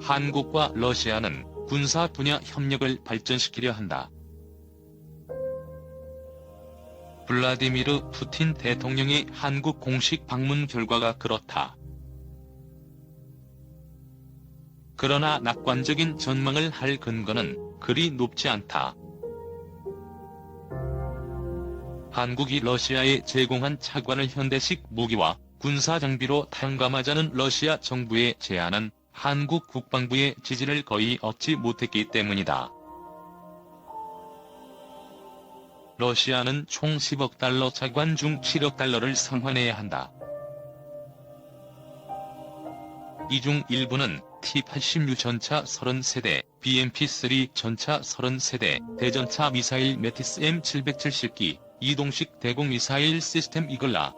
한국과 러시아는 군사 분야 협력을 발전시키려 한다. 블라디미르 푸틴 대통령의 한국 공식 방문 결과가 그렇다. 그러나 낙관적인 전망을 할 근거는 그리 높지 않다. 한국이 러시아에 제공한 차관을 현대식 무기와 군사 장비로 탕감하자는 러시아 정부의 제안은 한국 국방부의 지지를 거의 얻지 못했기 때문이다. 러시아는 총 10억 달러 차관 중 7억 달러를 상환해야 한다. 이 중 일부는 T-86 전차 30세대, BMP-3 전차 30세대, 대전차 미사일 메티스 M770기, 이동식 대공 미사일 시스템 이글라,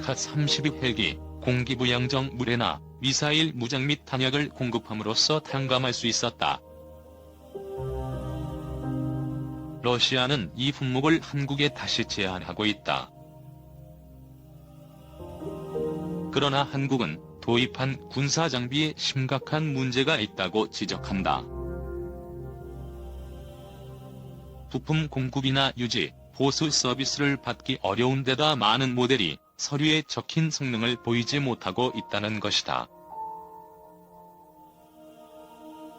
카-32 헬기, 공기부양정 무레나, 미사일 무장 및 탄약을 공급함으로써 탕감할 수 있었다. 러시아는 이 품목을 한국에 다시 제안하고 있다. 그러나 한국은 도입한 군사 장비에 심각한 문제가 있다고 지적한다. 부품 공급이나 유지, 보수 서비스를 받기 어려운 데다 많은 모델이 서류에 적힌 성능을 보이지 못하고 있다는 것이다.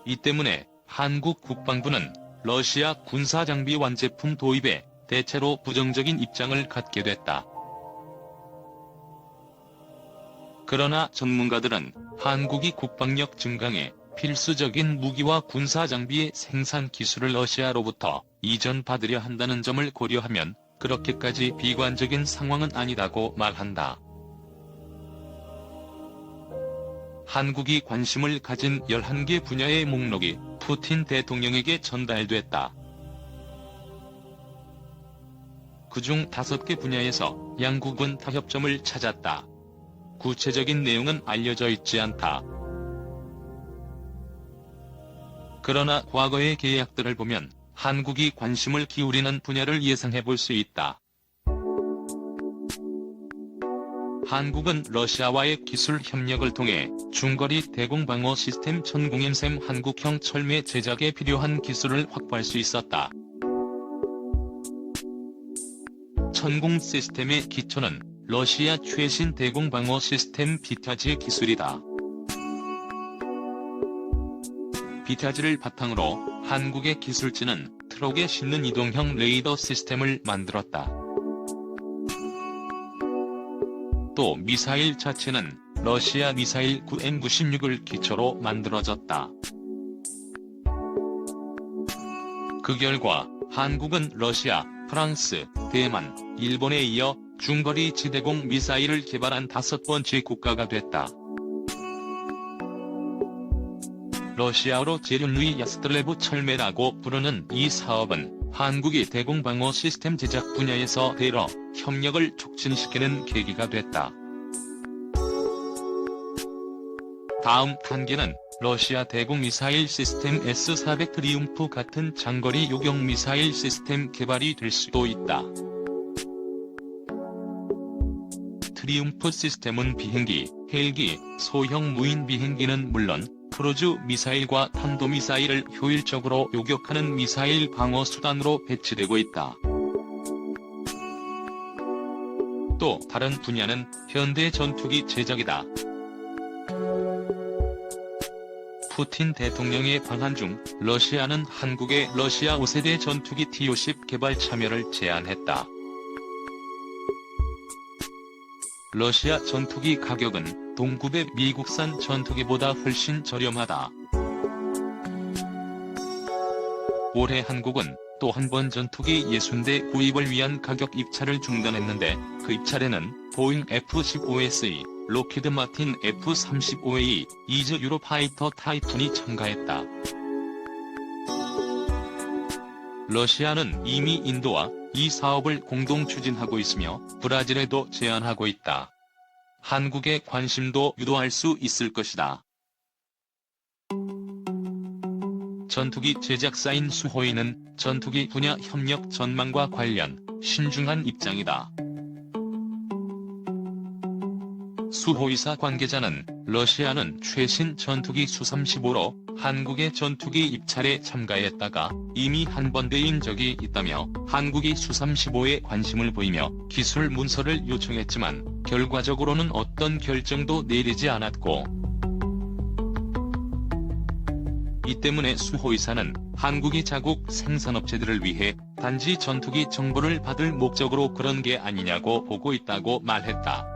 이 때문에 한국 국방부는 러시아 군사장비 완제품 도입에 대체로 부정적인 입장을 갖게 됐다. 그러나 전문가들은 한국이 국방력 증강에 필수적인 무기와 군사장비의 생산 기술을 러시아로부터 이전받으려 한다는 점을 고려하면 그렇게까지 비관적인 상황은 아니다고 말한다. 한국이 관심을 가진 11개 분야의 목록이 푸틴 대통령에게 전달됐다. 그중 5개 분야에서 양국은 타협점을 찾았다. 구체적인 내용은 알려져 있지 않다. 그러나 과거의 계약들을 보면 한국이 관심을 기울이는 분야를 예상해볼 수 있다. 한국은 러시아와의 기술 협력을 통해 중거리 대공방어 시스템 천공엠샘 한국형 철매 제작에 필요한 기술을 확보할 수 있었다. 천공 시스템의 기초는 러시아 최신 대공방어 시스템 비타지 기술이다. 비타지를 바탕으로 한국의 기술진은 트럭에 싣는 이동형 레이더 시스템을 만들었다. 또 미사일 자체는 러시아 미사일 9M96을 기초로 만들어졌다. 그 결과 한국은 러시아, 프랑스, 대만, 일본에 이어 중거리 지대공 미사일을 개발한 5번째 국가가 됐다. 러시아어로 제륜루이 야스틀레브 철매라고 부르는 이 사업은 한국이 대공방어 시스템 제작 분야에서 대러 협력을 촉진시키는 계기가 됐다. 다음 단계는 러시아 대공미사일 시스템 S-400 트리움프 같은 장거리 요격 미사일 시스템 개발이 될 수도 있다. 트리움프 시스템은 비행기, 헬기, 소형 무인 비행기는 물론 크루즈 미사일과 탄도미사일을 효율적으로 요격하는 미사일 방어 수단으로 배치되고 있다. 또 다른 분야는 현대 전투기 제작이다. 푸틴 대통령의 방한 중 러시아는 한국에 러시아 5세대 전투기 T-50 개발 참여를 제안했다. 러시아 전투기 가격은 동급의 미국산 전투기보다 훨씬 저렴하다. 올해 한국은 또 한 번 전투기 60대 구입을 위한 가격 입찰을 중단했는데 그 입찰에는 보잉 F-15SE, 록히드 마틴 F-35A, 이즈 유로파이터 타이푼이 참가했다. 러시아는 이미 인도와 이 사업을 공동 추진하고 있으며 브라질에도 제안하고 있다. 한국의 관심도 유도할 수 있을 것이다. 전투기 제작사인 수호이는 전투기 분야 협력 전망과 관련 신중한 입장이다. 수호이사 관계자는 러시아는 최신 전투기 수-35로 한국의 전투기 입찰에 참가했다가 이미 한 번 대인 적이 있다며 한국이 수-35에 관심을 보이며 기술 문서를 요청했지만 결과적으로는 어떤 결정도 내리지 않았고, 이 때문에 수호이사는 한국이 자국 생산업체들을 위해 단지 전투기 정보를 받을 목적으로 그런 게 아니냐고 보고 있다고 말했다.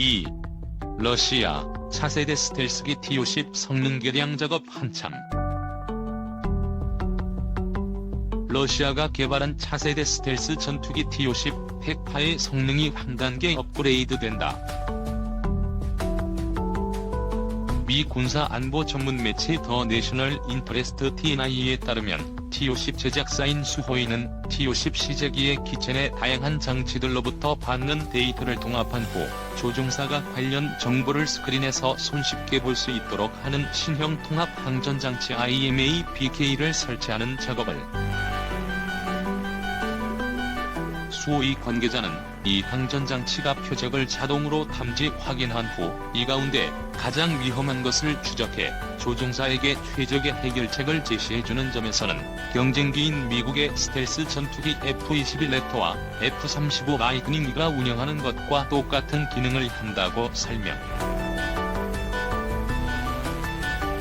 2. 러시아 차세대 스텔스기 T-50 성능 개량 작업 한참. 러시아가 개발한 차세대 스텔스 전투기 T-50 핵파의 성능이 한 단계 업그레이드된다. 미 군사안보 전문 매체 더 내셔널 인터레스트 TNI에 따르면 T-50 제작사인 수호이는 T-50 시제기의 기체 다양한 장치들로부터 받는 데이터를 통합한 후 조종사가 관련 정보를 스크린에서 손쉽게 볼 수 있도록 하는 신형 통합 항전장치 IMA-BK를 설치하는 작업을. 수호이 관계자는 이 항전장치가 표적을 자동으로 탐지 확인한 후 이 가운데 가장 위험한 것을 추적해 조종사에게 최적의 해결책을 제시해주는 점에서는 경쟁기인 미국의 스텔스 전투기 F-21 랩터와 F-35 라이트닝이가 운영하는 것과 똑같은 기능을 한다고 설명.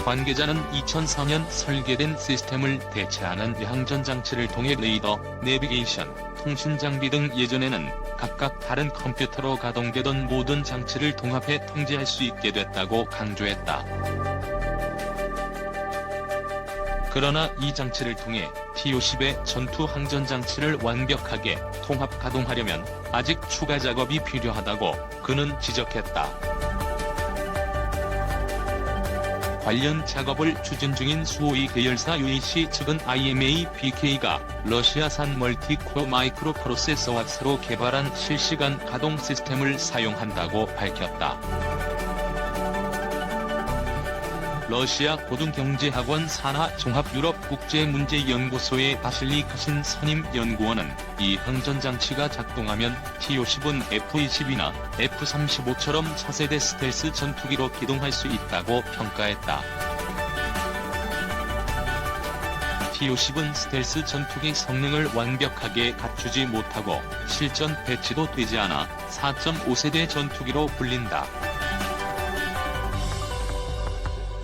관계자는 2004년 설계된 시스템을 대체하는 항전장치를 통해 레이더, 내비게이션, 통신 장비 등 예전에는 각각 다른 컴퓨터로 가동되던 모든 장치를 통합해 통제할 수 있게 됐다고 강조했다. 그러나 이 장치를 통해 T-50의 전투 항전장치를 완벽하게 통합 가동하려면 아직 추가 작업이 필요하다고 그는 지적했다. 관련 작업을 추진 중인 수호이 계열사 UAC 측은 IMA-BK가 러시아산 멀티코어 마이크로 프로세서와 새로 개발한 실시간 가동 시스템을 사용한다고 밝혔다. 러시아 고등경제학원 산하종합유럽국제문제연구소의 바실리크신 선임 연구원은 이 항전장치가 작동하면 T-50은 F-22나 F-35처럼 차세대 스텔스 전투기로 기동할 수 있다고 평가했다. T-50은 스텔스 전투기 성능을 완벽하게 갖추지 못하고 실전 배치도 되지 않아 4.5세대 전투기로 불린다.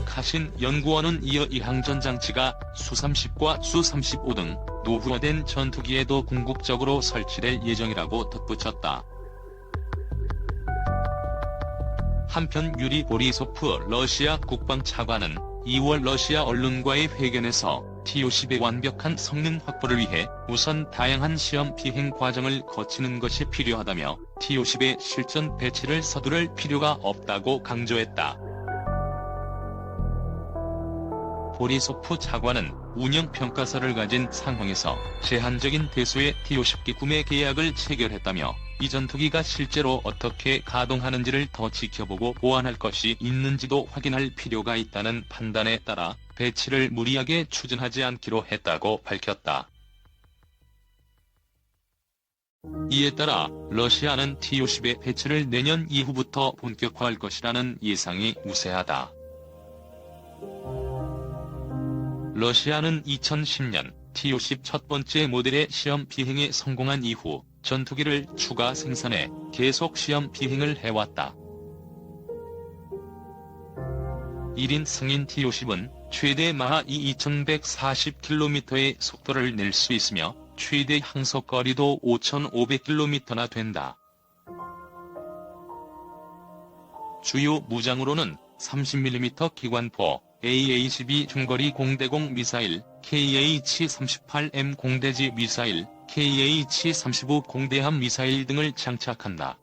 카신 연구원은 이어 이 항전장치가 수-30과 수-35 등 노후화된 전투기에도 궁극적으로 설치될 예정이라고 덧붙였다. 한편 유리 보리소프 러시아 국방차관은 2월 러시아 언론과의 회견에서 T-50의 완벽한 성능 확보를 위해 우선 다양한 시험 비행 과정을 거치는 것이 필요하다며 T-50의 실전 배치를 서두를 필요가 없다고 강조했다. 보리소프 차관은 운영평가서를 가진 상황에서 제한적인 대수의 T-50기 구매 계약을 체결했다며 이 전투기가 실제로 어떻게 가동하는지를 더 지켜보고 보완할 것이 있는지도 확인할 필요가 있다는 판단에 따라 배치를 무리하게 추진하지 않기로 했다고 밝혔다. 이에 따라 러시아는 T-50의 배치를 내년 이후부터 본격화할 것이라는 예상이 우세하다. 러시아는 2010년 T-50 첫 번째 모델의 시험 비행에 성공한 이후 전투기를 추가 생산해 계속 시험 비행을 해왔다. 1인 승인 T-50은 최대 마하 2140km의 속도를 낼 수 있으며 최대 항속거리도 5500km나 된다. 주요 무장으로는 30mm 기관포, A-22 중거리 공대공 미사일, KH-38M 공대지 미사일, KH-35 공대함 미사일 등을 장착한다.